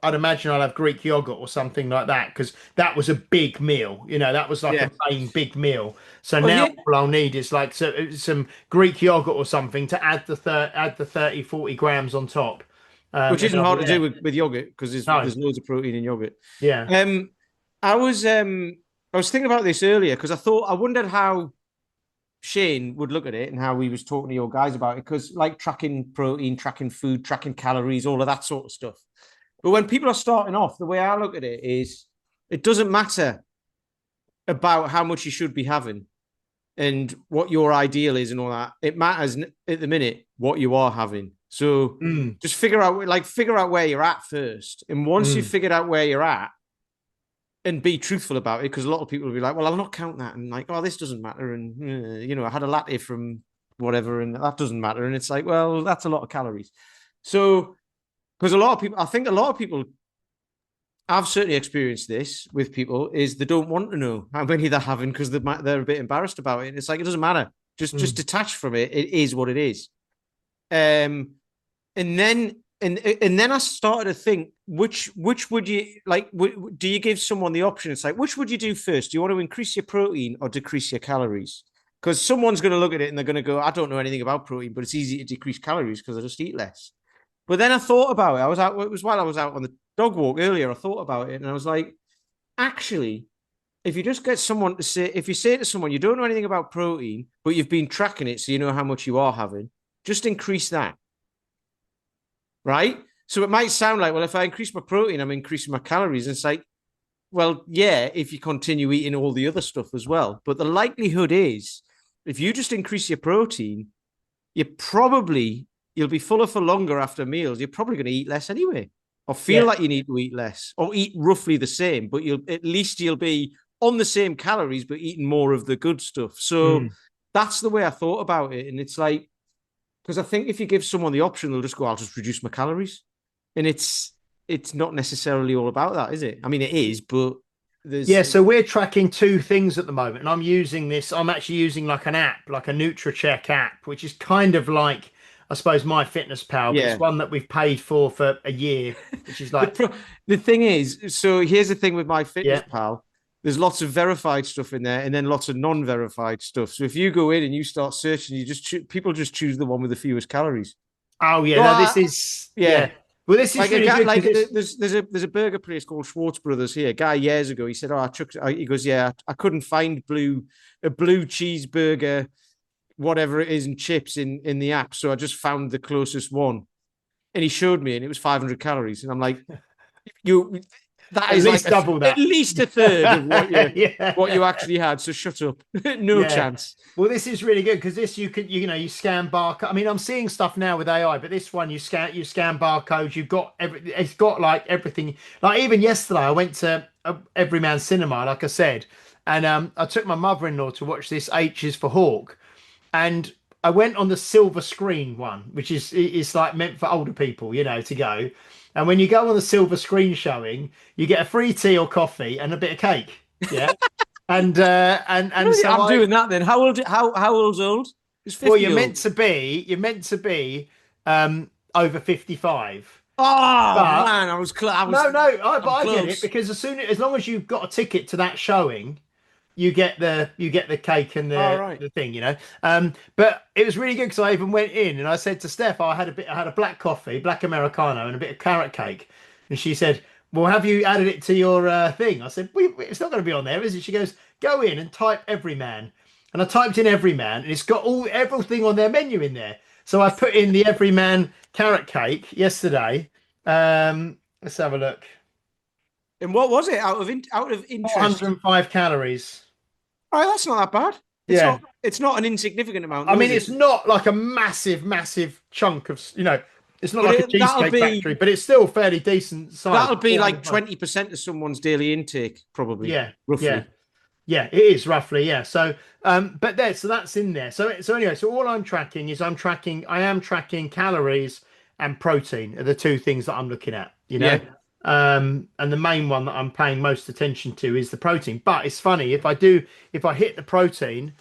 I'd imagine I'll have Greek yogurt or something like that, because that was a big meal. That was like a main big meal. So now all I'll need is like some Greek yogurt or something to add the 30, 40 grams on top. Which isn't hard to do with yogurt, because there's loads of protein in yogurt. Yeah. I was thinking about this earlier because I wondered how Shane would look at it and how he was talking to your guys about it, because like tracking protein, tracking food, tracking calories, all of that sort of stuff. But when people are starting off, the way I look at it is it doesn't matter about how much you should be having and what your ideal is and all that. It matters at the minute what you are having. So just figure out where you're at first. And once you've figured out where you're at, and be truthful about it, because a lot of people will be like, well, I'll not count that. And like, oh, this doesn't matter. And, I had a latte from whatever, and that doesn't matter. And it's like, well, that's a lot of calories. So, because a lot of people, I've certainly experienced this with people, is they don't want to know how many they're having because they're a bit embarrassed about it. And it's like, it doesn't matter. Just detach from it. It is what it is. And then I started to think, which would you like? Do you give someone the option? It's like, which would you do first? Do you want to increase your protein or decrease your calories? Because someone's going to look at it and they're going to go, I don't know anything about protein, but it's easy to decrease calories because I just eat less. But then I thought about it. It was while I was out on the dog walk earlier. I thought about it and I was like, actually, if you just get someone to say, if you say to someone, you don't know anything about protein, but you've been tracking it so you know how much you are having, just increase that. Right? So it might sound like, well, if I increase my protein, I'm increasing my calories. And it's like, well, yeah, if you continue eating all the other stuff as well. But the likelihood is, if you just increase your protein, you're probably you'll be fuller for longer after meals. You're probably going to eat less anyway, or feel Yeah. like you need to eat less, or eat roughly the same. But you'll be on the same calories, but eating more of the good stuff. So that's the way I thought about it. And it's like, because I think if you give someone the option, they'll just go, I'll just reduce my calories. And it's not necessarily all about that, is it? I mean, it is, but Yeah, so we're tracking two things at the moment, and I'm actually using like an app, like a NutriCheck app, which is kind of like, I suppose, My Fitness Pal, but it's one that we've paid for a year, which is like the thing is, so here's the thing with My Fitness yeah. Pal. There's lots of verified stuff in there, and then lots of non-verified stuff. So if you go in and you start searching, people just choose the one with the fewest calories. Oh yeah, So no, this is yeah. Well, this is like really good. Like there's a burger place called Schwartz Brothers here. A guy years ago, he said, "Oh, he goes, yeah, I couldn't find a blue cheeseburger, whatever it is, and chips in the app, so I just found the closest one." And he showed me, and it was 500 calories, and I'm like, "You, that at is least like double that, at least a third of what you yeah. actually had." So shut up, no Yeah. chance. Well, this is really good because this you scan barcode. I mean, I'm seeing stuff now with AI, but this one you scan barcodes. You've got it's got like everything. Like even yesterday, I went to Everyman Cinema, like I said, and I took my mother-in-law to watch this H is for Hawk, and I went on the silver screen one, which is like meant for older people, to go. And when you go on the silver screen showing, you get a free tea or coffee and a bit of cake. Yeah. And so I'm doing that then. How old's old? It's 50 well, old. you're meant to be over 55. Oh But man, but I get it close. because as long as you've got a ticket to that showing, you get the cake and All the right. the thing, But it was really good because I even went in and I said to Steph, I had a black coffee, black Americano, and a bit of carrot cake, and she said, "Well, have you added it to your thing?" I said, "It's not going to be on there, is it?" She goes, "Go in and type Everyman," and I typed in Everyman, and it's got everything on their menu in there. So I put in the Everyman carrot cake yesterday. Let's have a look. And what was it out of interest? 405 calories. Oh, that's not that bad. Yeah. It's not an insignificant amount. I Though, mean, is it's it? not like a massive, massive chunk of, it's not But like a cheesecake factory, but it's still fairly decent size. that'll be like 405. 20% of someone's daily intake, probably, Yeah, yeah, roughly. yeah. It is roughly, yeah. So, so that's in there. So anyway, so all I am tracking calories and protein are the two things that I'm looking at. Yeah. And the main one that I'm paying most attention to is the protein. But it's funny if I hit the protein,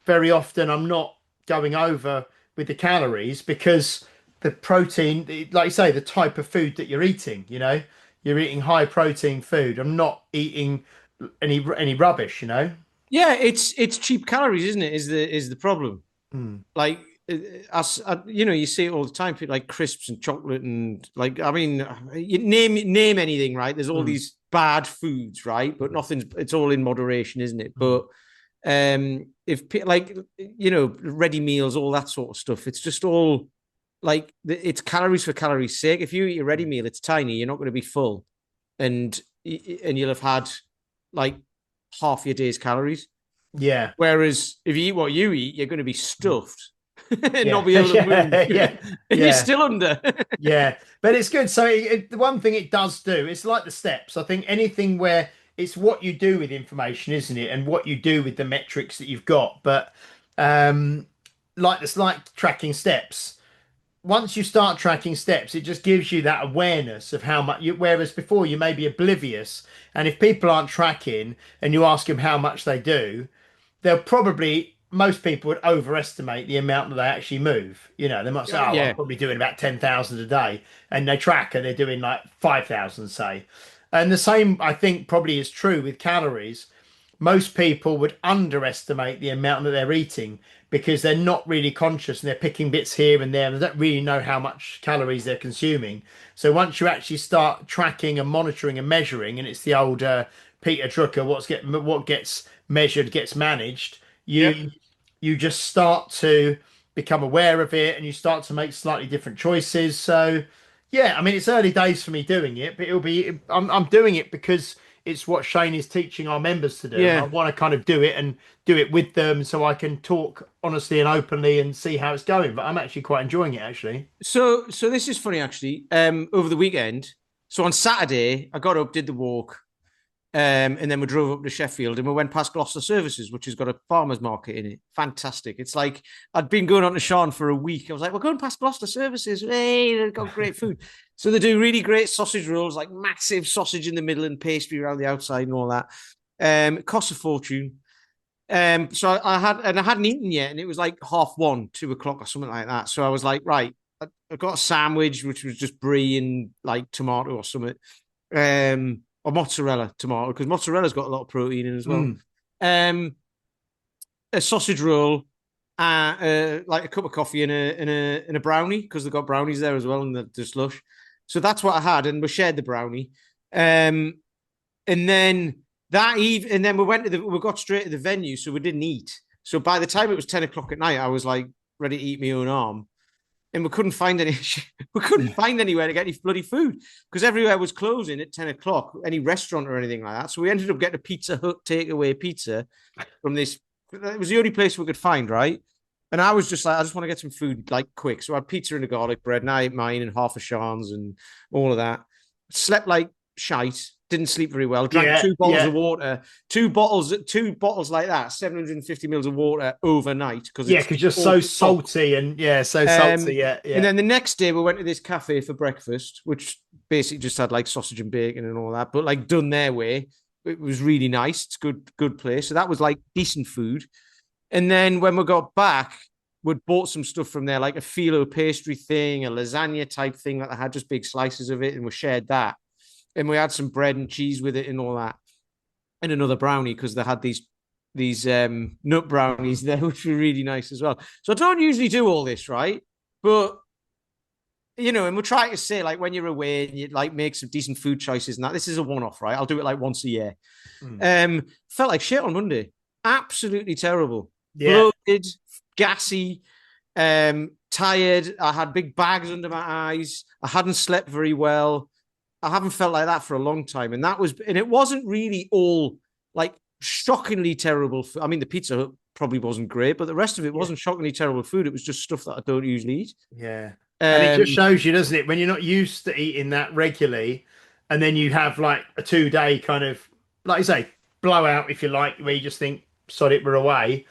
very often I'm not going over with the calories because the protein, like you say, the type of food that you're eating, you're eating high protein food. I'm not eating any rubbish, Yeah, it's cheap calories, isn't it? Is the problem? Mm. Like, you see it all the time. People like crisps and chocolate and like, I mean, you name anything, right? There's all these bad foods, right? But it's all in moderation, isn't it? But if like ready meals, all that sort of stuff, it's just all like it's calories for calories' sake. If you eat a ready meal, it's tiny. You're not going to be full, and you'll have had like half your day's calories. Yeah. Whereas if you eat what you eat, you're going to be stuffed and Yeah. not be able to move. Yeah. And you're still under. Yeah, but it's good. So the one thing it does do, it's like the steps. I think anything where it's what you do with information, isn't it? And what you do with the metrics that you've got. But like tracking steps. Once you start tracking steps, it just gives you that awareness of how much whereas before you may be oblivious. And if people aren't tracking and you ask them how much they do, most people would overestimate the amount that they actually move. They might say, "Oh, Yeah. I'm probably doing about 10,000 a day," and they track and they're doing like 5,000, say. And the same, I think, probably is true with calories. Most people would underestimate the amount that they're eating because they're not really conscious and they're picking bits here and there and they don't really know how much calories they're consuming. So once you actually start tracking and monitoring and measuring, and it's the old Peter Drucker, what gets measured gets managed. You just start to become aware of it and you start to make slightly different choices. So yeah, I mean it's early days for me doing it, but I'm doing it because it's what Shane is teaching our members to do. And I Yeah. want to kind of do it and do it with them so I can talk honestly and openly and see how it's going. But I'm actually quite enjoying it, actually. So this is funny actually. Over the weekend, so on Saturday, I got up, did the walk, and then we drove up to Sheffield and we went past Gloucester Services, which has got a farmer's market in it. Fantastic. It's like I'd been going on to Sean for a week. I was like, we're going past Gloucester Services. Hey, they've got great food. So they do really great sausage rolls, like massive sausage in the middle and pastry around the outside and all that. It costs a fortune. So I hadn't eaten yet, and it was like 1:30, 2:00 or something like that. So I was like, right, I got a sandwich, which was just brie and like tomato or something. Or mozzarella tomato, because mozzarella's got a lot of protein in as well. A sausage roll, like a cup of coffee and a brownie, because they've got brownies there as well in the slush. So that's what I had, and we shared the brownie. And then we got straight to the venue, so we didn't eat. So by the time it was 10:00 at night, I was like ready to eat my own arm. And we couldn't find anywhere to get any bloody food because everywhere was closing at 10:00, any restaurant or anything like that. So we ended up getting a Pizza Hut takeaway pizza from this. It was the only place we could find, right? And I was just like, I just want to get some food like quick. So I had pizza and a garlic bread, and I ate mine and half a Sean's and all of that. Slept like shite. Didn't sleep very well. Drank 2 bottles of water, two bottles like that, 750 mils of water overnight. Because you're so salty and salty. And then the next day we went to this cafe for breakfast, which basically just had like sausage and bacon and all that, but like done their way. It was really nice. It's good place. So that was like decent food. And then when we got back, we'd bought some stuff from there, like a phyllo pastry thing, a lasagna type thing that I had just big slices of it, and we shared that. And we had some bread and cheese with it and all that, and another brownie because they had these nut brownies there, which were really nice as well. So I don't usually do all this, right? But and we're trying to say like when you're away and you like make some decent food choices and that. This is a one-off, right? I'll do it like once a year. Felt like shit on Monday. Absolutely terrible. Yeah. Bloated, gassy, tired. I had big bags under my eyes. I hadn't slept very well. I haven't felt like that for a long time. And it wasn't really all like shockingly terrible. I mean, the pizza probably wasn't great, but the rest of it wasn't shockingly terrible food. It was just stuff that I don't usually eat. Yeah. And it just shows you, doesn't it? When you're not used to eating that regularly, and then you have like a 2-day kind of, like you say, blowout, if you like, where you just think, sod it, we're away.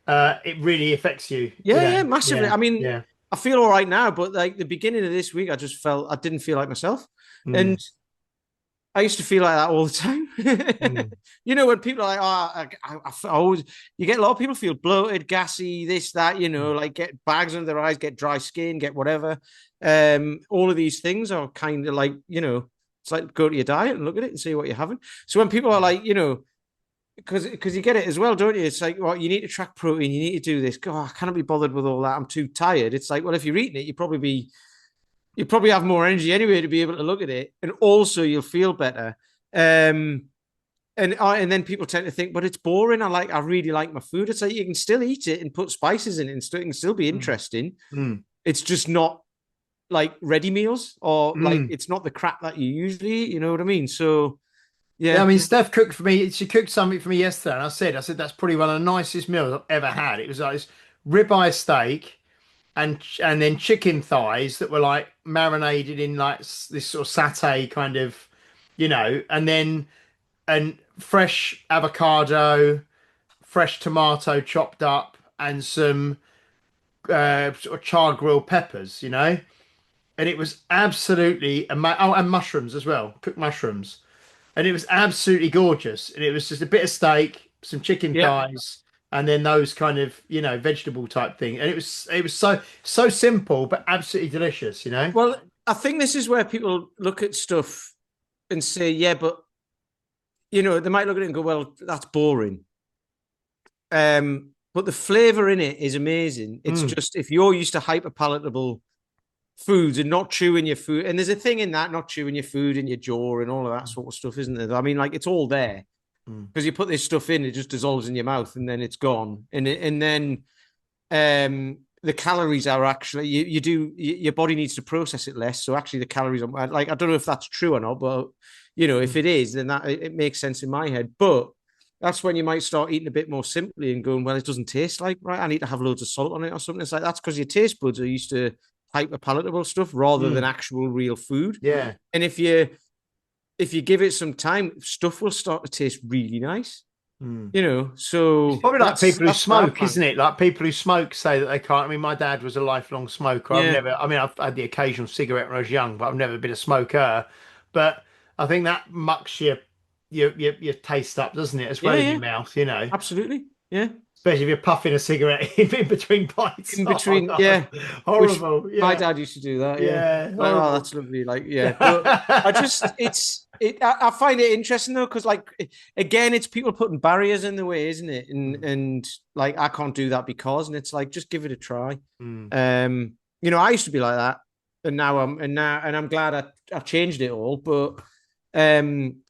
It really affects you. Yeah, massively. I mean, I feel all right now, but like the beginning of this week, I didn't feel like myself. And I used to feel like that all the time. When people are like, I always, you get a lot of people feel bloated, gassy, this, that, like get bags under their eyes, get dry skin, get whatever. All of these things are kind of like, it's like go to your diet and look at it and see what you're having. So when people are like, because you get it as well, don't you? It's like, well, you need to track protein, you need to do this. God, I cannot be bothered with all that. I'm too tired. It's like, well, if you're eating it, you probably have more energy anyway to be able to look at it, and also you'll feel better. And then people tend to think, but it's boring. I really like my food. It's like you can still eat it and put spices in it, and it can still be interesting. It's just not like ready meals, or like it's not the crap that you usually eat. You know what I mean? So yeah. I mean, Steph cooked for me. She cooked something for me yesterday, and I said that's probably one of the nicest meals I've ever had. It was like this ribeye steak. And then chicken thighs that were like marinated in like this sort of satay kind of, and fresh avocado, fresh tomato chopped up, and some sort of charred grilled peppers, and it was absolutely and mushrooms as well, cooked mushrooms, and it was absolutely gorgeous. And it was just a bit of steak, some chicken thighs. And then those kind of, vegetable type thing. And it was so simple, but absolutely delicious, Well, I think this is where people look at stuff and say, yeah, but, they might look at it and go, well, that's boring. But the flavor in it is amazing. It's just, if you're used to hyper palatable foods and not chewing your food, and there's a thing in that, not chewing your food in your jaw and all of that sort of stuff, isn't there? I mean, like, it's all there. Because you put this stuff in, it just dissolves in your mouth and then it's gone. And then the calories are actually, your body needs to process it less. So actually the calories are like, I don't know if that's true or not, but You know, if it is, then that it makes sense in my head. But that's when you might start eating a bit more simply and going, well, it doesn't taste like right. I need to have loads of salt on it or something. It's like that's because your taste buds are used to hyper palatable stuff rather than actual real food. Yeah. And if you give it some time, stuff will start to taste really nice. You know, so it's probably like people who smoke, plan. isn't it? Like people who smoke say that they can't. I mean, my dad was a lifelong smoker. Yeah. I've had the occasional cigarette when I was young, but I've never been a smoker. But I think that mucks your taste up, doesn't it? As well in your mouth, you know. Absolutely. Yeah. Especially if you're puffing a cigarette in between bites. In between, horrible. Which my dad used to do that. Yeah. Oh, that's lovely. Like, yeah. But I find it interesting though, because like again, it's people putting barriers in the way, isn't it? And like I can't do that because, and it's like just give it a try. You know, I used to be like that, and now I'm glad I've changed it all. But when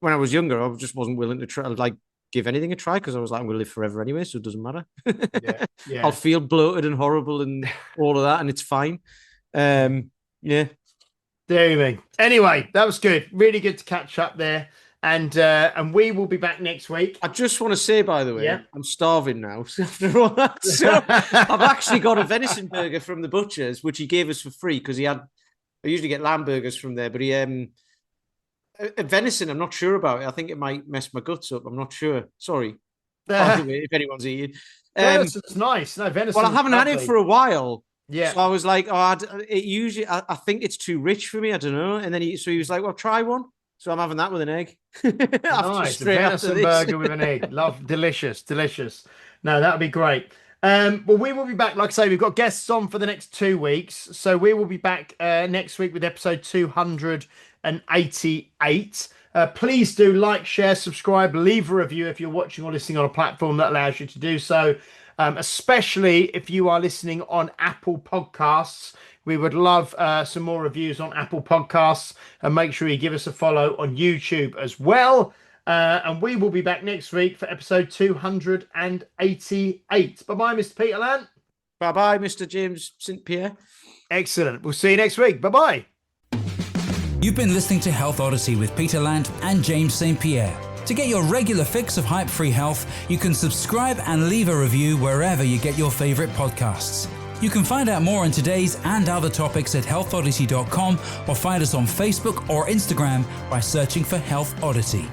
I was younger, I just wasn't willing to try like give anything a try because I was like, I'm going to live forever anyway, so it doesn't matter. I'll feel bloated and horrible and all of that, and it's fine. Yeah. Dear. Anyway, that was good. Really good to catch up there. And we will be back next week. I just want to say, by the way, I'm starving now after all that. So I've actually got a venison burger from the butcher's, which he gave us for free because I usually get lamb burgers from there, but he venison, I'm not sure about it. I think it might mess my guts up. I'm not sure. Sorry. If anyone's eating. Venison's nice. No, venison. Well, I haven't had it for a while. Yeah. So I was like, I think it's too rich for me. I don't know. And then he was like, well, try one. So I'm having that with an egg. Nice. A venison burger with an egg. Delicious. No, that would be great. Well, we will be back. Like I say, we've got guests on for the next 2 weeks. So we will be back next week with episode 288. Please do like, share, subscribe, leave a review if you're watching or listening on a platform that allows you to do so. Especially if you are listening on Apple Podcasts. We would love some more reviews on Apple Podcasts, and make sure you give us a follow on YouTube as well. And we will be back next week for episode 288. Bye-bye, Mr. Peter Lant. Bye-bye, Mr. James St. Pierre. Excellent. We'll see you next week. Bye-bye. You've been listening to Health Odyssey with Peter Lant and James St. Pierre. To get your regular fix of hype-free health, you can subscribe and leave a review wherever you get your favorite podcasts. You can find out more on today's and other topics at healthodyssey.com or find us on Facebook or Instagram by searching for Health Odyssey.